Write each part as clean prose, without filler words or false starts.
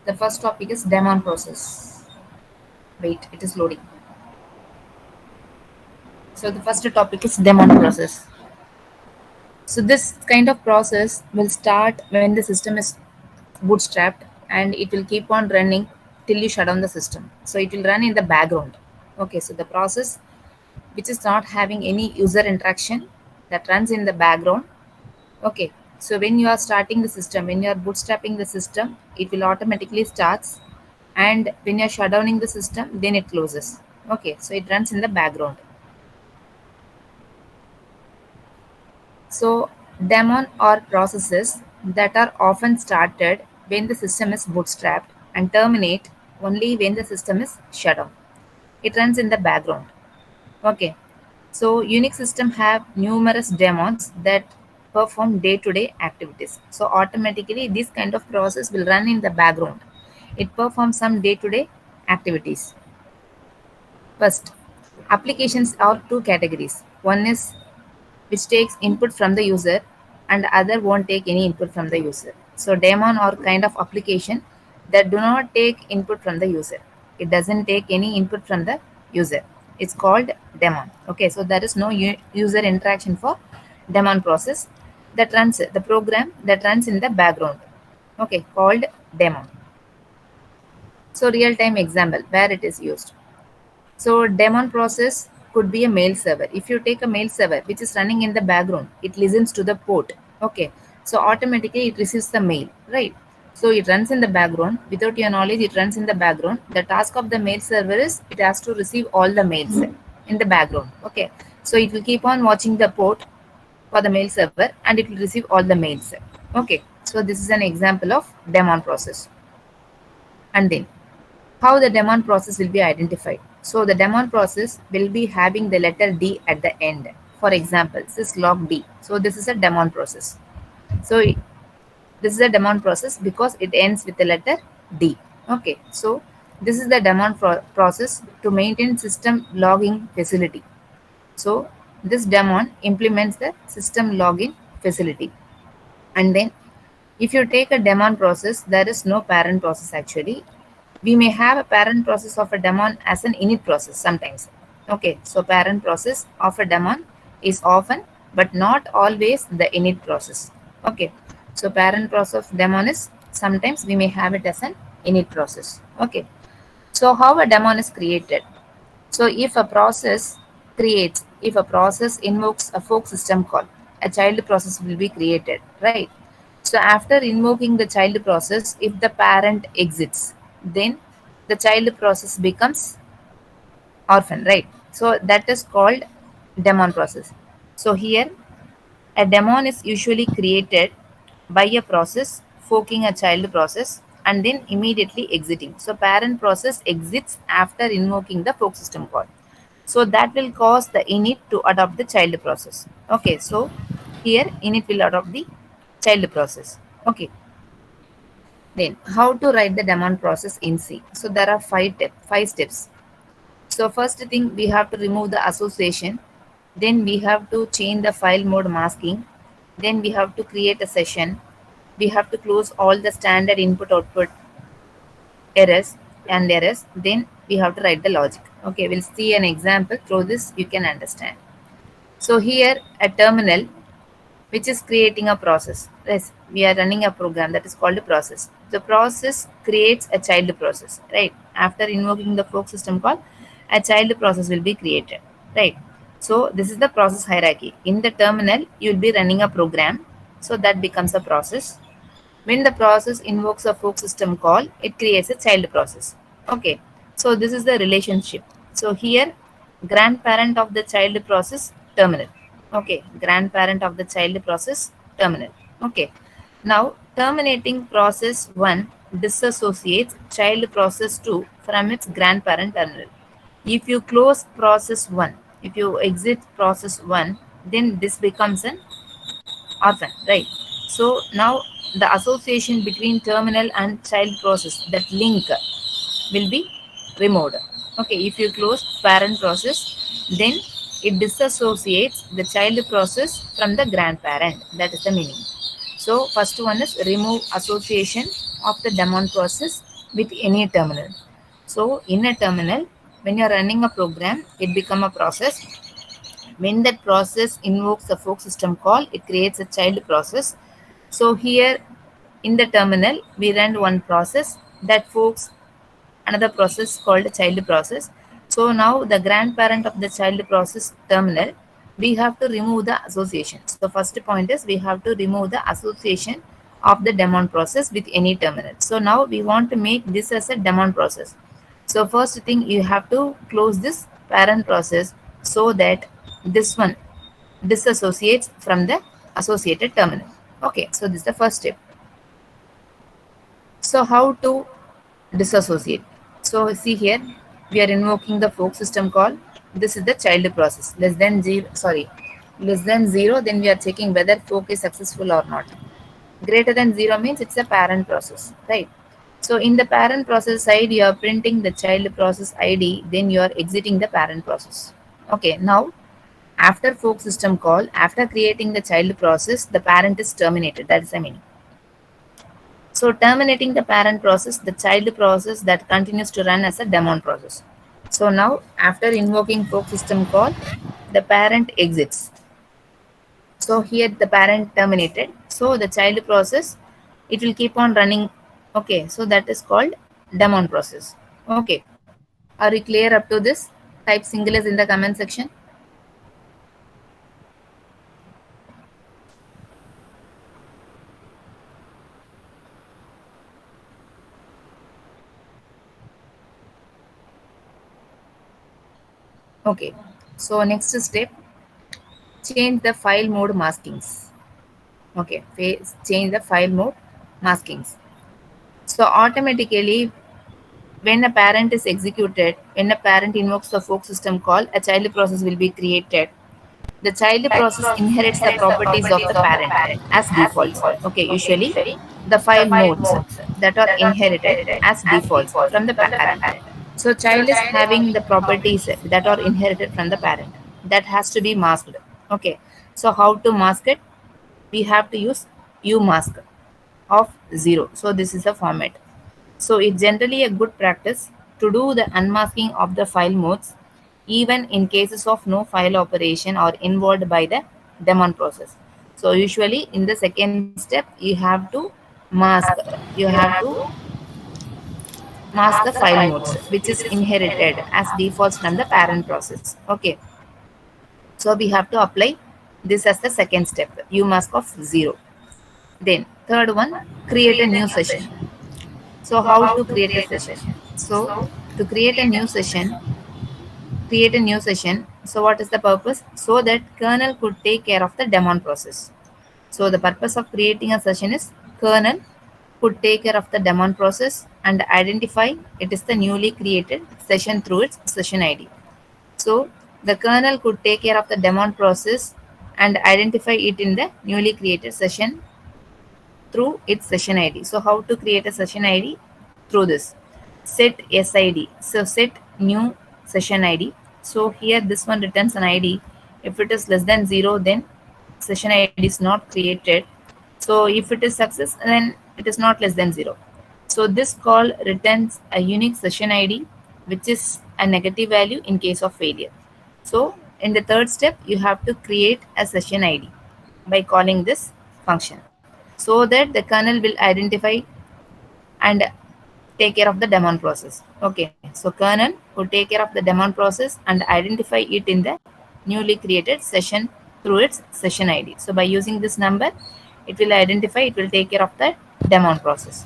The first topic is daemon process. Wait, it is loading. So the first topic is daemon process. So this kind of process will start when the system is bootstrapped, and it will keep on running till you shut down the system. So it will run in the background. Okay, so the process which is not having any user interaction, that runs in the background. Okay, so when you are starting the system, when you are bootstrapping the system, it will automatically starts, and when you are shutdowning the system, then it closes. Okay, so it runs in the background. So daemon are processes that are often started when the system is bootstrapped and terminate only when the system is shut down. It runs in the background. Okay. So Unix system have numerous daemons that perform day-to-day activities. So automatically this kind of process will run in the background. It performs some day-to-day activities. First, applications are two categories. One is which takes input from the user, and other won't take any input from the user. So daemon or kind of application that do not take input from the user. It doesn't take any input from the user. It's called daemon. Okay, so there is no user interaction for daemon process that runs the program that runs in the background. Okay, called daemon. So real time example where it is used. So daemon process could be a mail server. If you take a mail server which is running in the background, it listens to the port. Okay. So automatically it receives the mail, right? So it runs in the background. Without your knowledge, it runs in the background. The task of the mail server is it has to receive all the mails in the background. Okay. So it will keep on watching the port for the mail server, and it will receive all the mails. Okay. So this is an example of daemon process. And then how the daemon process will be identified. So the daemon process will be having the letter D at the end. For example, syslog D. So this is a daemon process. So this is a daemon process because it ends with the letter D. Okay. So this is the daemon process to maintain system logging facility. So this daemon implements the system login facility. And then if you take a daemon process, there is no parent process actually. We may have a parent process of a daemon as an init process sometimes. Okay, so parent process of a daemon is often but not always the init process. Okay, so parent process of daemon is sometimes we may have it as an init process. Okay, so how a daemon is created? So if a process invokes a fork system call, a child process will be created, right? So after invoking the child process, if the parent exits, then the child process becomes orphan, right? So that is called daemon process. So here a daemon is usually created by a process forking a child process and then immediately exiting. So parent process exits after invoking the fork system call. So that will cause the init to adopt the child process. Okay, so here init will adopt the child process. Okay, then how to write the daemon process in C. So there are five steps. So first thing we have to remove the association, then we have to change the file mode masking, then we have to create a session, we have to close all the standard input output errors, then we have to write the logic. Okay, we'll see an example. Through this you can understand. So here a terminal which is creating a process. Yes, we are running a program that is called a process. The process creates a child process, right? After invoking the fork system call, a child process will be created, right? So this is the process hierarchy. In the terminal, you will be running a program, so that becomes a process. When the process invokes a fork system call, it creates a child process. Okay, so this is the relationship. So here, grandparent of the child process terminal. Okay, grandparent of the child process terminal. Okay, now terminating process 1 disassociates child process 2 from its grandparent terminal. If you close process 1, if you exit process 1, then this becomes an orphan, right? So now the association between terminal and child process, that link will be removed. Okay, if you close parent process, then it disassociates the child process from the grandparent. That is the meaning. So first one is remove association of the daemon process. with any terminal. So in a terminal, when you are running a program, it become a process. When that process invokes a fork system call, it creates a child process. So here in the terminal, we run one process that forks another process called child process. So now the grandparent of the child process terminal, we have to remove the association. So first point is we have to remove the association of the daemon process with any terminal. So now we want to make this as a daemon process. So first thing you have to close this parent process so that this one disassociates from the associated terminal. Okay, so this is the first step. So how to disassociate? So see here, we are invoking the fork system call. This is the child process. Less than zero, sorry, less than zero. Then we are checking whether fork is successful or not. Greater than zero means it's a parent process, right? So in the parent process side, you are printing the child process ID. Then you are exiting the parent process. Okay. Now after fork system call, after creating the child process, the parent is terminated. That is the meaning. So terminating the parent process, the child process that continues to run as a daemon process. So now after invoking fork system call, the parent exits. So here the parent terminated. So the child process, it will keep on running. Okay, so that is called daemon process. Okay, are you clear up to this? Type single as in the comment section. Okay, so next step, change the file mode maskings. Okay, change the file mode maskings. So automatically, when a parent is executed, when a parent invokes the fork system call, a child process will be created. The child process inherits the properties of the parent as defaults. Okay, usually the file modes that are inherited as defaults from the parent. So child is having the properties that are inherited from the parent. That has to be masked. Okay, so how to mask it? We have to use umask of 0. So this is the format. So it's generally a good practice to do the unmasking of the file modes even in cases of no file operation or involved by the daemon process. So usually in the second step you have to mask, you have to mask the file modes which is inherited as defaults from the parent process. Okay, so we have to apply this as the second step, umask of 0. Then third one, create a new session. So how to create a session? So to create a new session. So what is the purpose? So that kernel could take care of the daemon process. So the purpose of creating a session is kernel could take care of the daemon process and identify it is the newly created session through its session ID. So the kernel could take care of the daemon process and identify it in the newly created session through its session ID. So how to create a session ID? Through this set SID. So set new session ID. So here this one returns an ID. If it is less than 0, then session ID is not created. So if it is success, then it is not less than 0. So this call returns a unique session ID, which is a negative value in case of failure. So in the third step, you have to create a session ID by calling this function so that the kernel will identify and take care of the daemon process. Okay, so kernel will take care of the daemon process and identify it in the newly created session through its session ID. So by using this number, it will identify, it will take care of the daemon process.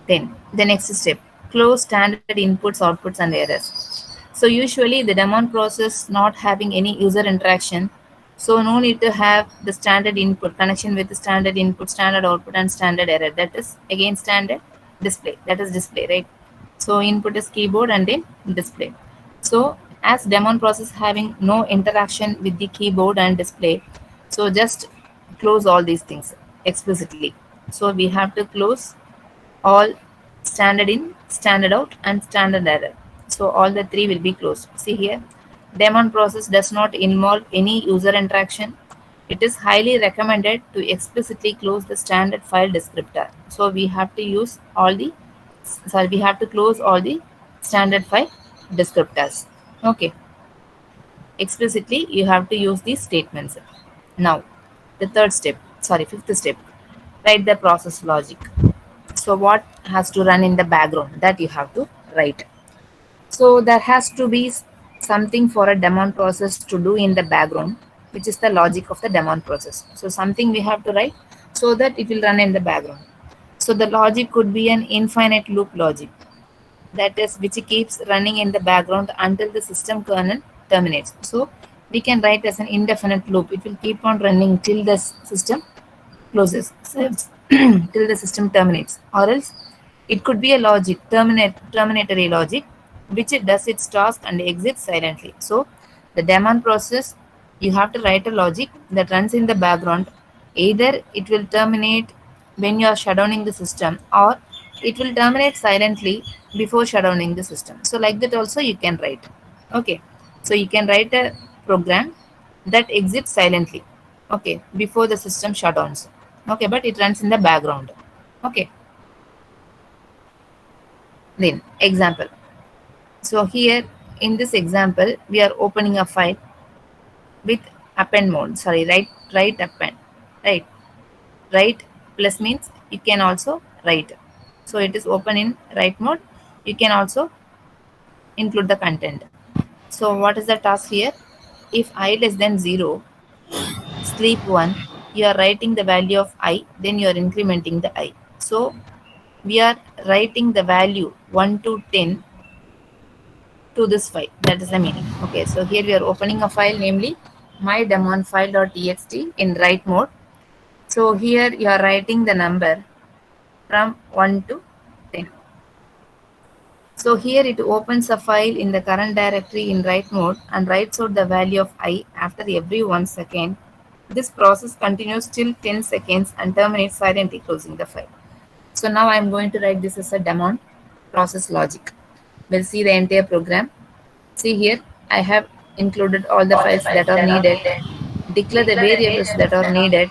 Then the next step, close standard inputs, outputs, and errors. So usually the daemon process not having any user interaction, so no need to have the standard input connection with the standard input, standard output, and standard error. That is again standard display. That is display, right? So input is keyboard and then display. So as daemon process having no interaction with the keyboard and display, so just close all these things explicitly. So we have to close all standard in, standard out, and standard error. So all the three will be closed. See here, daemon process does not involve any user interaction. It is highly recommended to explicitly close the standard file descriptor. So we have to use all the sorry, we have to close all the standard file descriptors. Okay, explicitly you have to use these statements. Now, the third step, sorry, fifth step, write the process logic. So, what has to run in the background that you have to write. So, there has to be something for a daemon process to do in the background, which is the logic of the daemon process. So, something we have to write so that it will run in the background. So, the logic could be an infinite loop logic, that is which keeps running in the background until the system kernel terminates. So we can write as an indefinite loop. It will keep on running till the system closes, so till the system terminates. Or else it could be a logic, terminatory logic, which it does its task and exits silently. So the daemon process, you have to write a logic that runs in the background. Either it will terminate when you are shutdowning the system, or it will terminate silently before shutdowning the system. So like that also you can write. Okay. So you can write a program that exits silently. Okay. Before the system shutdowns. Okay. But it runs in the background. Okay. Then example. So here in this example, we are opening a file with append mode. Sorry, write append. Right. Write plus means you can also write. So it is open in write mode. You can also include the content. So what is the task here? If I less than 0, sleep 1, you are writing the value of I, then you are incrementing the I. So we are writing the value 1 to 10 to this file. That is the meaning. Okay, so here we are opening a file, namely my daemon file.txt in write mode. So here you are writing the number from 1 to 10. So here it opens a file in the current directory in write mode and writes out the value of I after every 1 second. This process continues till 10 seconds and terminates silently, closing the file. So now I am going to write this as a daemon process logic. We'll see the entire program. See here, I have included all the files that are needed, declare the variables that are needed.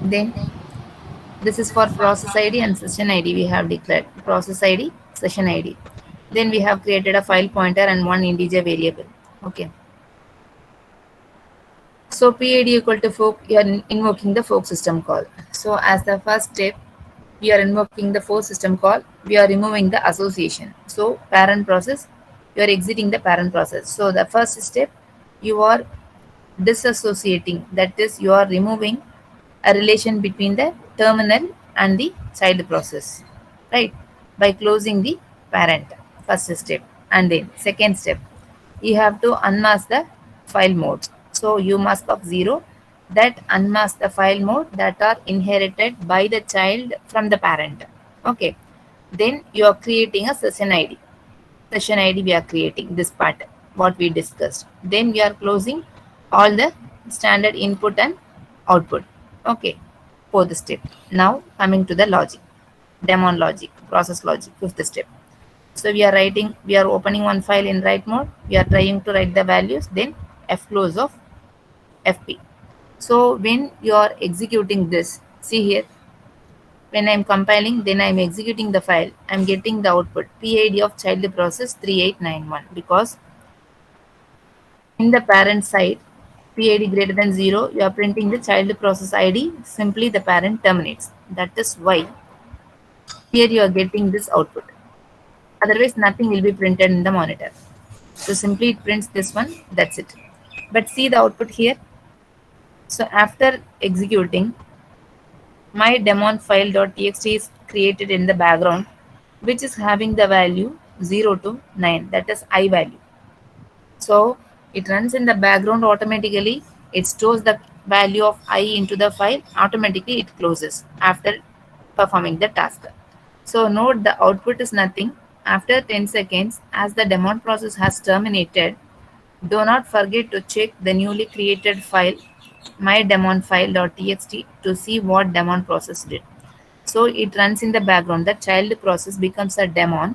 Then this is for process ID and session ID. We have declared process ID, session ID. Then we have created a file pointer and one integer variable. Okay. So PID equal to fork, you are invoking the fork system call. So as the first step, we are invoking the fork system call. We are removing the association. So parent process, you are exiting the parent process. So the first step, you are disassociating. That is, you are removing a relation between the terminal and the child process, right? By closing the parent, first step. And then second step, you have to unmask the file modes. So you mask of 0 that unmask the file mode that are inherited by the child from the parent. Okay. Then you are creating a session ID. Session ID we are creating this part, what we discussed. Then we are closing all the standard input and output. Okay. Fourth step. Now coming to the logic. Daemon logic, process logic, fifth step. So we are opening one file in write mode. We are trying to write the values, then f close of fp. So when you are executing this, see here, when I am compiling, then I am executing the file. I am getting the output PID of child process 3891 because in the parent side, PID greater than 0, you are printing the child process ID, simply the parent terminates. That is why here you are getting this output. Otherwise, nothing will be printed in the monitor. So simply it prints this one, that's it. But see the output here. So after executing, my daemon file.txt is created in the background, which is having the value 0 to 9, that is I value. So it runs in the background automatically. It stores the value of I into the file. Automatically it closes after performing the task. So note the output is nothing. After 10 seconds, as the daemon process has terminated, do not forget to check the newly created file mydaemonfile.txt to see what daemon process did. So it runs in the background. The child process becomes a daemon.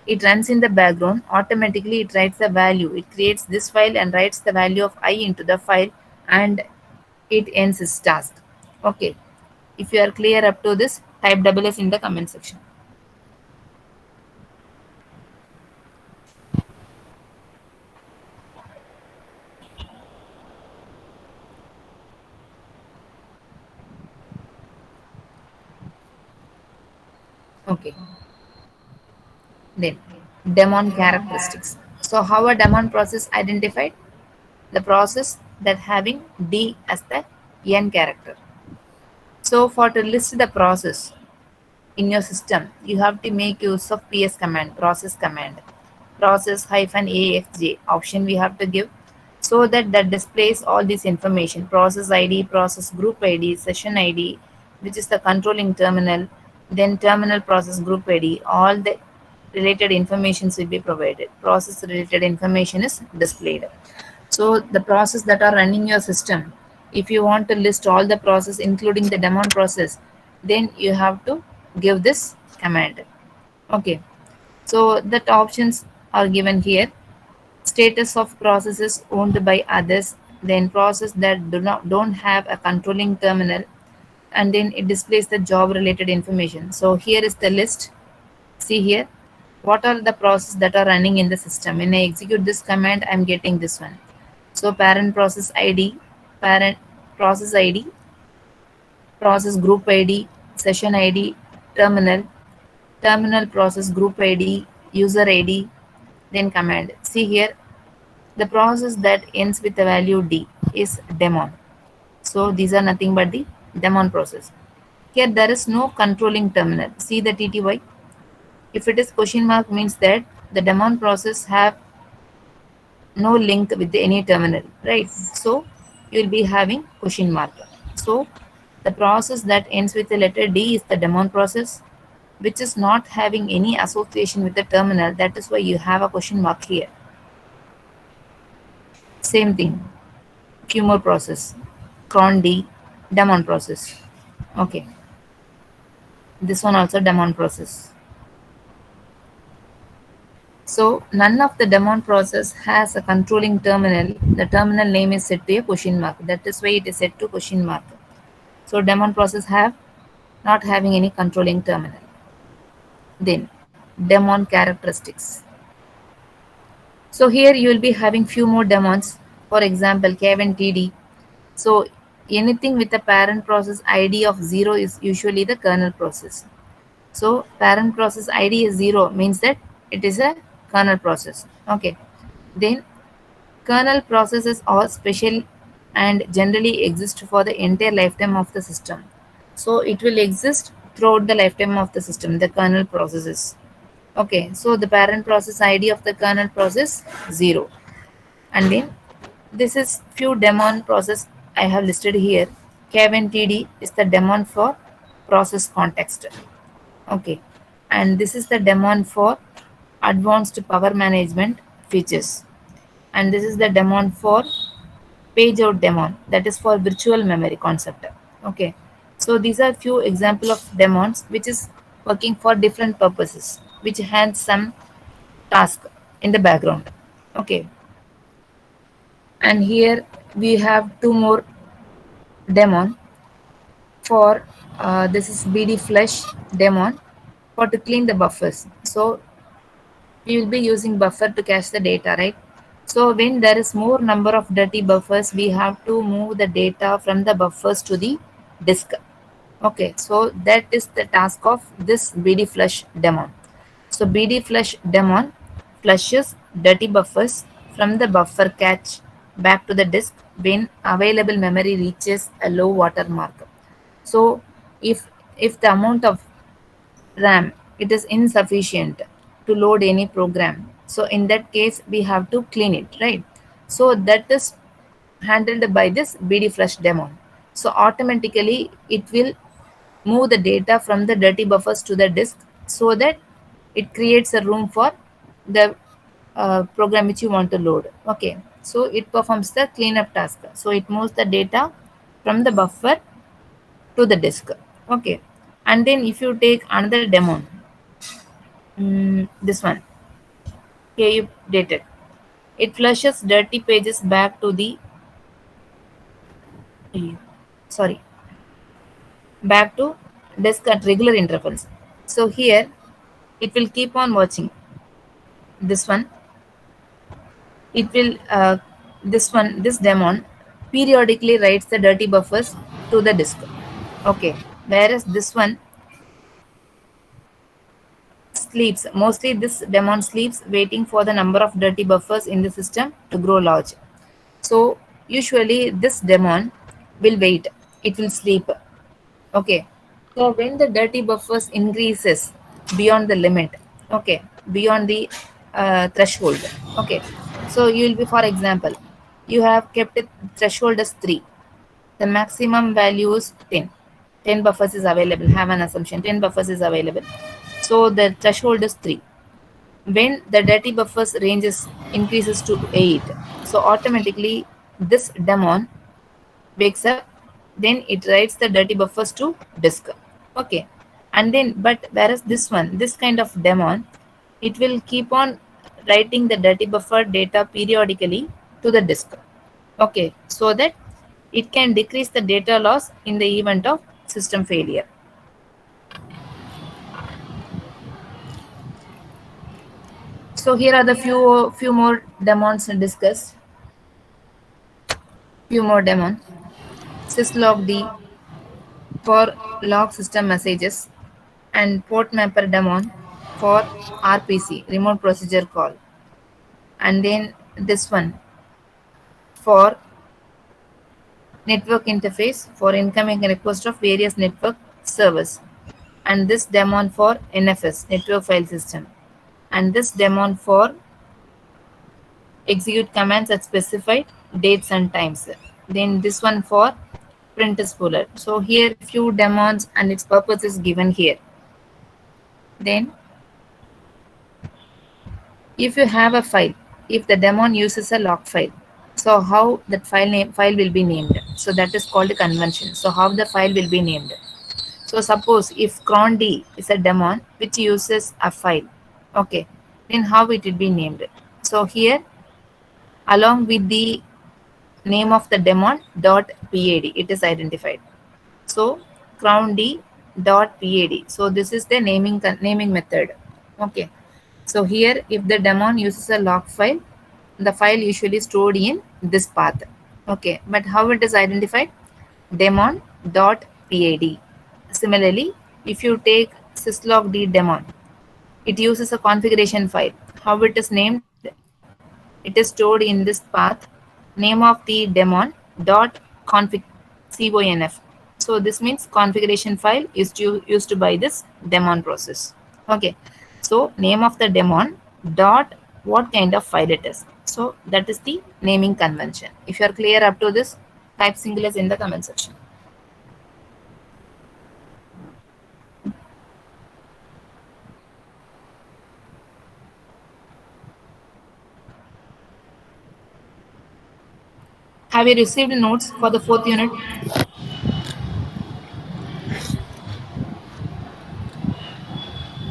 It runs in the background. Automatically it writes the value. It creates this file and writes the value of I into the file, and it ends its task. Okay. If you are clear up to this, Type double S in the comment section. Okay. Then daemon characteristics. So how a daemon process identified? The process that having D as the n character. So for to list the process in your system, you have to make use of ps command, process command, process hyphen axj option we have to give, so that that displays all this information: process id, process group id, session id, which is the controlling terminal, then terminal process group id, all the related informations will be provided. Process related information is displayed. So the process that are running your system, if you want to list all the process including the daemon process, then you have to give this command. Okay, so that options are given here. Status of processes owned by others, then process that don't have a controlling terminal, and then it displays the job related information. So here is the list. See here, what are the processes that are running in the system? When I execute this command, I'm getting this one. So parent process ID, parent process ID, process group ID, session ID, terminal, terminal process group ID, user ID, then command. See here, the process that ends with the value D is daemon. So these are nothing but the daemon process. Here there is no controlling terminal. See the TTY. If it is question mark means that the daemon process have no link with any terminal, right? So you will be having question mark. So the process that ends with the letter D is the daemon process, which is not having any association with the terminal. That is why you have a question mark here. Same thing, Qmore process, cron D, daemon process. Okay, this one also daemon process. So none of the daemon process has a controlling terminal. The terminal name is set to a question mark. That is why it is set to question mark. So daemon process have not having any controlling terminal. Then daemon characteristics. So here you will be having few more daemons. For example, K1TD. So anything with a parent process ID of 0 is usually the kernel process. So parent process ID is 0 means that it is a kernel process. Okay. Then kernel processes are special and generally exist for the entire lifetime of the system. So it will exist throughout the lifetime of the system, the kernel processes. Okay, so the parent process ID of the kernel process 0. And then this is few daemon process I have listed here. K1TD is the daemon for process context. Okay, and this is the daemon for advanced power management features, and this is the daemon for page out daemon, that is for virtual memory concept. Okay, so these are few example of daemons which is working for different purposes, which has some task in the background. Okay, and here we have two more daemon for this is bd flush daemon for to clean the buffers. So we will be using buffer to cache the data, right? So when there is more number of dirty buffers, we have to move the data from the buffers to the disk. Okay, so that is the task of this bd flush daemon. So bd flush daemon flushes dirty buffers from the buffer cache back to the disk when available memory reaches a low water mark. So if the amount of RAM it is insufficient to load any program, so in that case we have to clean it, right? So that is handled by this bd flush daemon. So automatically it will move the data from the dirty buffers to the disk, so that it creates a room for the program which you want to load. Okay, so it performs the cleanup task, so it moves the data from the buffer to the disk. Okay, and then if you take another demo, this one, KU dated, it flushes dirty pages back to the sorry back to disk at regular intervals. So here it will keep on watching this one. It will this daemon periodically writes the dirty buffers to the disk. Okay, whereas this one sleeps. Mostly this daemon sleeps waiting for the number of dirty buffers in the system to grow large. So usually this daemon will wait. It will sleep. Okay. So when the dirty buffers increases beyond the limit, okay, beyond the threshold, okay. So you will be, for example, you have kept it threshold as 3. The maximum value is 10. 10 buffers is available. Have an assumption 10 buffers is available. So the threshold is 3. When the dirty buffers ranges increases to 8, so automatically this daemon wakes up, then it writes the dirty buffers to disk. Okay. And then, but whereas this one, this kind of daemon, it will keep on writing the dirty buffer data periodically to the disk. Okay. So that it can decrease the data loss in the event of system failure. So here are the few more daemons discussed. Few more daemon. Syslog D for log system messages, and port mapper daemon for RPC, remote procedure call. And then this one for network interface for incoming request of various network servers. And this daemon for NFS, network file system. And this daemon for execute commands at specified dates and times. Then this one for print spooler. So here few daemons and its purpose is given here. Then if you have a file, if the daemon uses a log file, so how that file will be named? So that is called a convention. So how the file will be named? So suppose if cron d is a daemon which uses a file, okay, then how it will be named? So here along with the name of the daemon dot pad it is identified. So crown d dot pad. So this is the naming method. Okay. So here if the daemon uses a log file, the file usually stored in this path. Okay. But how it is identified? Daemon dot pad. Similarly, if you take syslog d daemon, it uses a configuration file. How it is named? It is stored in this path. Name of the daemon dot conf. So this means configuration file is used by this daemon process. Okay. So name of the daemon dot what kind of file it is. So that is the naming convention. If you are clear up to this, type singulars in the comment section. Have you received notes for the fourth unit?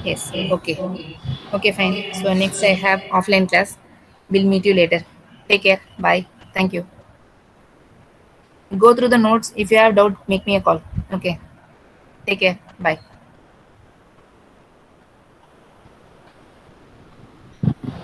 Yes. Okay. Okay, fine. So next I have offline class. We'll meet you later. Take care. Bye. Thank you. Go through the notes. If you have doubt, make me a call. Okay. Take care. Bye.